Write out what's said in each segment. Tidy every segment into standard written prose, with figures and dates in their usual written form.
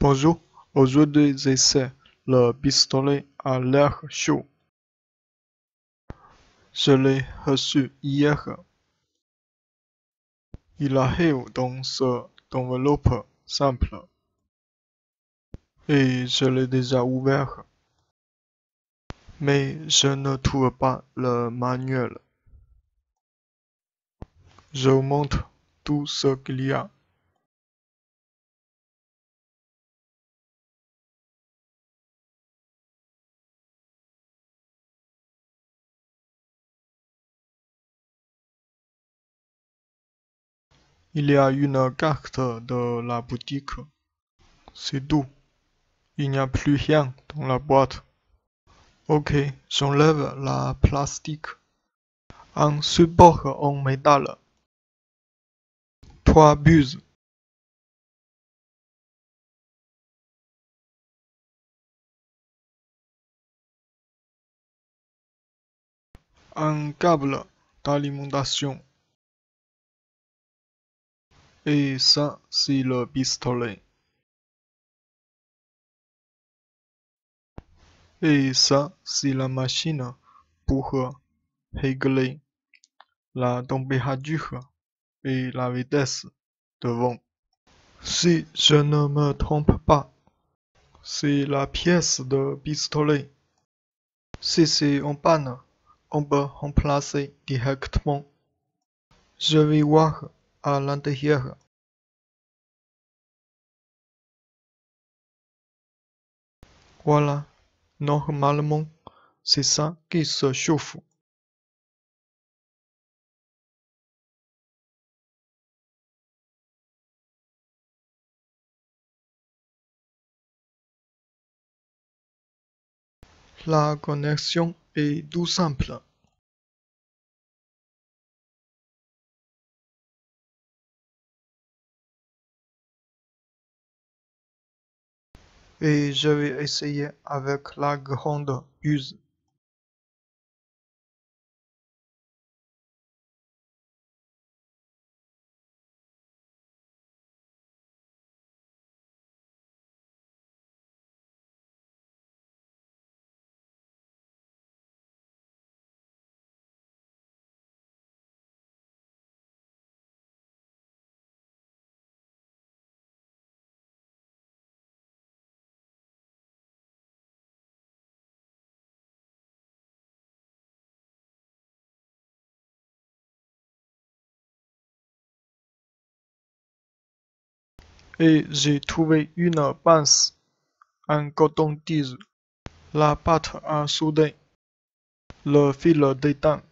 Bonjour, aujourd'hui j'essaie le pistolet à l'air chaud. Je l'ai reçu hier. Il arrive dans cette enveloppe simple et je l'ai déjà ouvert. Mais je ne trouve pas le manuel. Je vous montre tout ce qu'il y a. Il y a une carte de la boutique. C'est tout. Il n'y a plus rien dans la boîte. Ok, j'enlève la plastique. Un support en métal. 3 buses. Un câble d'alimentation. Et ça, c'est le pistolet. Et ça, c'est la machine pour régler la température et la vitesse de vent. Si je ne me trompe pas, c'est la pièce de pistolet. Si c'est en panne, on peut remplacer directement. Je vais voir à l'intérieur. Voilà, normalement, c'est ça qui se chauffe. La connexion est tout simple. Et je vais essayer avec la grande buse. Et j'ai trouvé une pince, un coton-tige, la pâte à souder, le fil d'étain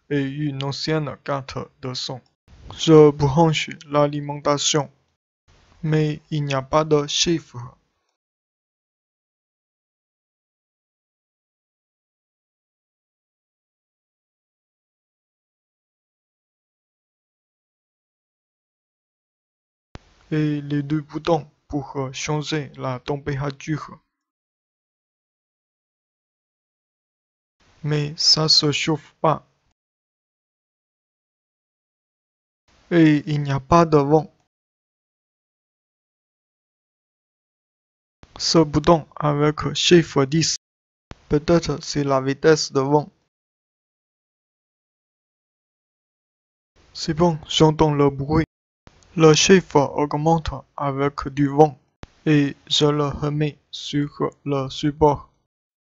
et une ancienne carte de son. Je branche l'alimentation, mais il n'y a pas de chiffre. Et les deux boutons pour changer la température. Mais ça se chauffe pas. Et il n'y a pas de vent. Ce bouton avec chiffre 10, peut-être c'est la vitesse de vent. C'est bon, j'entends le bruit. Le chiffre augmente avec du vent et je le remets sur le support.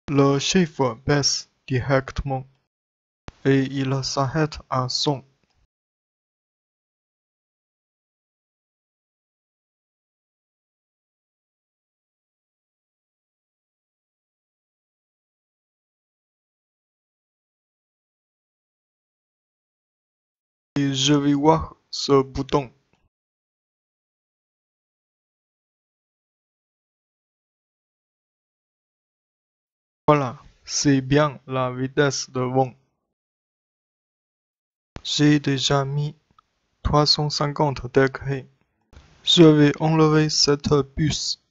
Le chiffre baisse directement et il s'arrête à 100. Et je vais voir ce bouton. Voilà, c'est bien la vitesse de vent. J'ai déjà mis 350 degrés. Je vais enlever cette puce.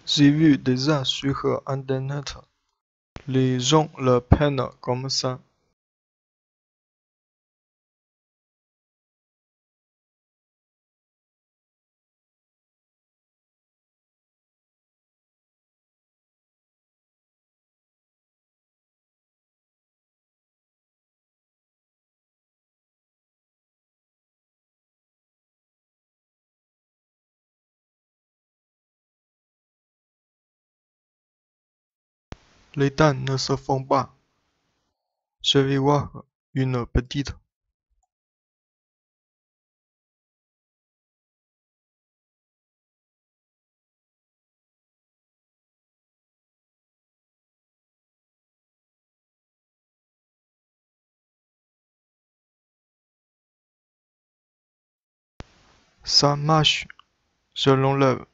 J'ai vu déjà sur internet, les gens le prennent comme ça. Les dents ne se font pas. Je vais voir une petite. Ça marche. Je l'enlève.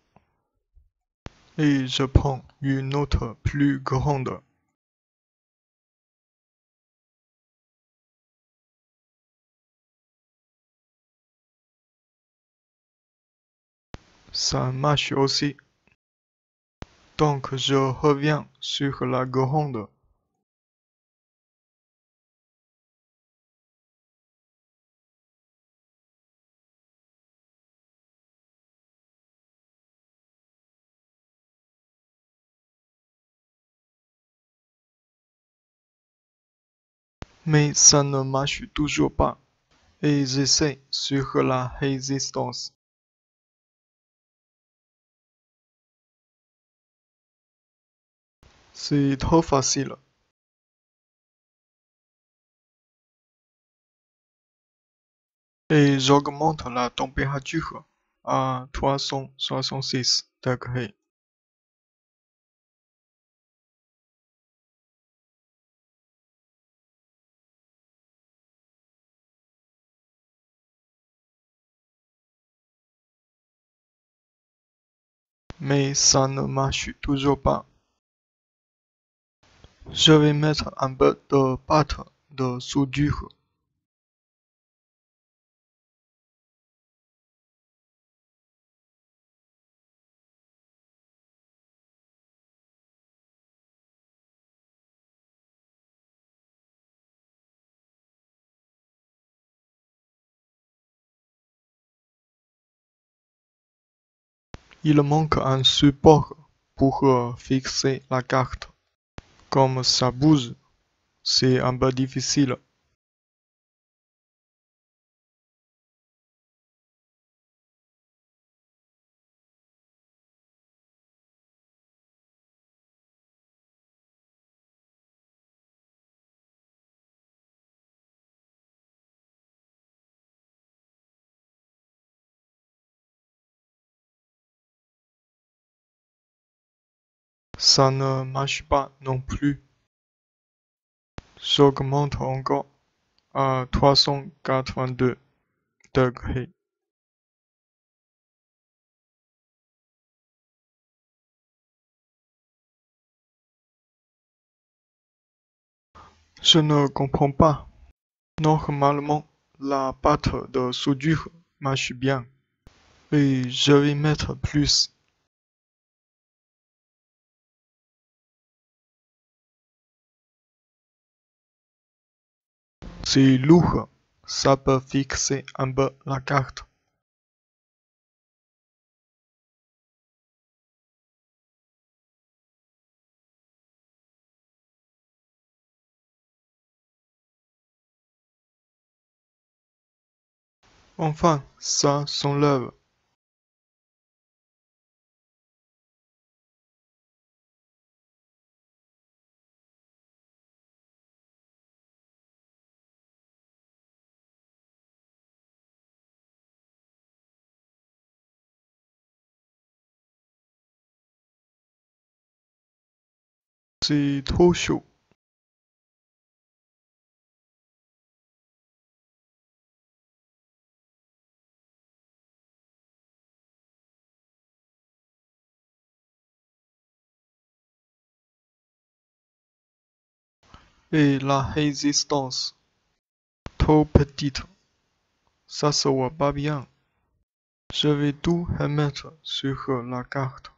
Et je prends une autre plus grande. Ça marche aussi. Donc je reviens sur la grande. Mais ça ne marche toujours pas. Et j'essaie sur la résistance. C'est trop facile. Et j'augmente la température à 366 degrés. Mais ça ne marche toujours pas. Je vais mettre un peu de pâte de soudure. Il manque un support pour fixer la carte. Comme ça bouge, c'est un peu difficile. Ça ne marche pas non plus. J'augmente encore à 382 degrés. Je ne comprends pas. Normalement, la pâte de soudure marche bien. Et je vais mettre plus. C'est lourd. Ça peut fixer un peu la carte. Enfin, ça s'enlève. C'est trop chaud. Et la résistance, trop petite. Ça se voit pas bien. Je vais tout remettre sur la carte.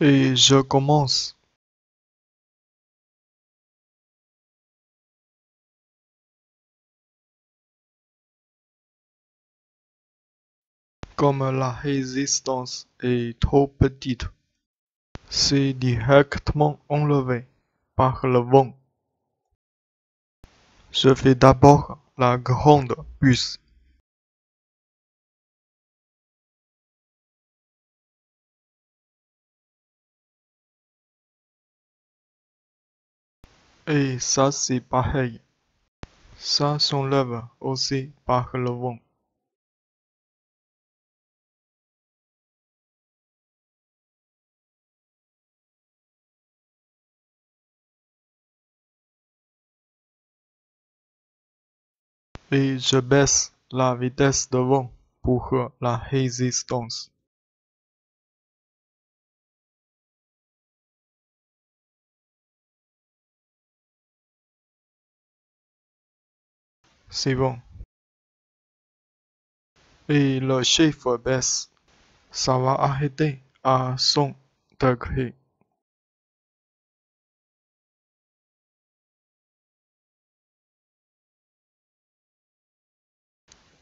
Et je commence. Comme la résistance est trop petite, c'est directement enlevé par le vent. Je fais d'abord la grande puce. Et ça c'est pareil. Ça s'enlève aussi par le vent. Et je baisse la vitesse de vent pour la résistance. C'est bon. Et le chiffre baisse. Ça va arrêter à 100 degrés.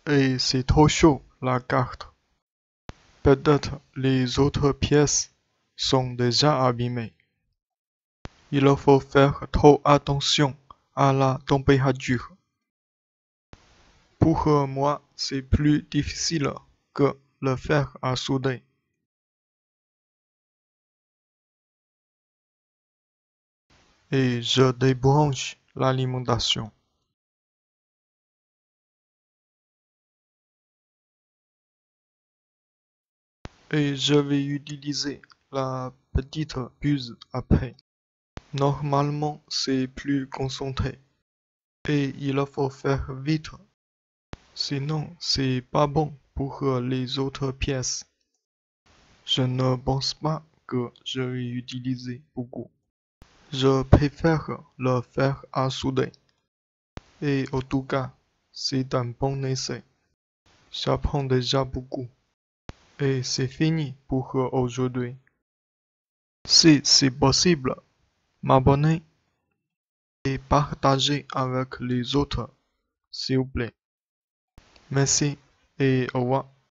Et c'est trop chaud, la carte. Peut-être les autres pièces sont déjà abîmées. Il faut faire trop attention à la température. Pour moi, c'est plus difficile que le fer à souder. Et je débranche l'alimentation. Et je vais utiliser la petite puce après. Normalement, c'est plus concentré. Et il faut faire vite. Sinon, c'est pas bon pour les autres pièces. Je ne pense pas que je vais utiliser beaucoup. Je préfère le fer à souder. Et en tout cas, c'est un bon essai. J'apprends déjà beaucoup. Et c'est fini pour aujourd'hui. Si c'est possible, m'abonner et partager avec les autres, s'il vous plaît. Merci et au revoir.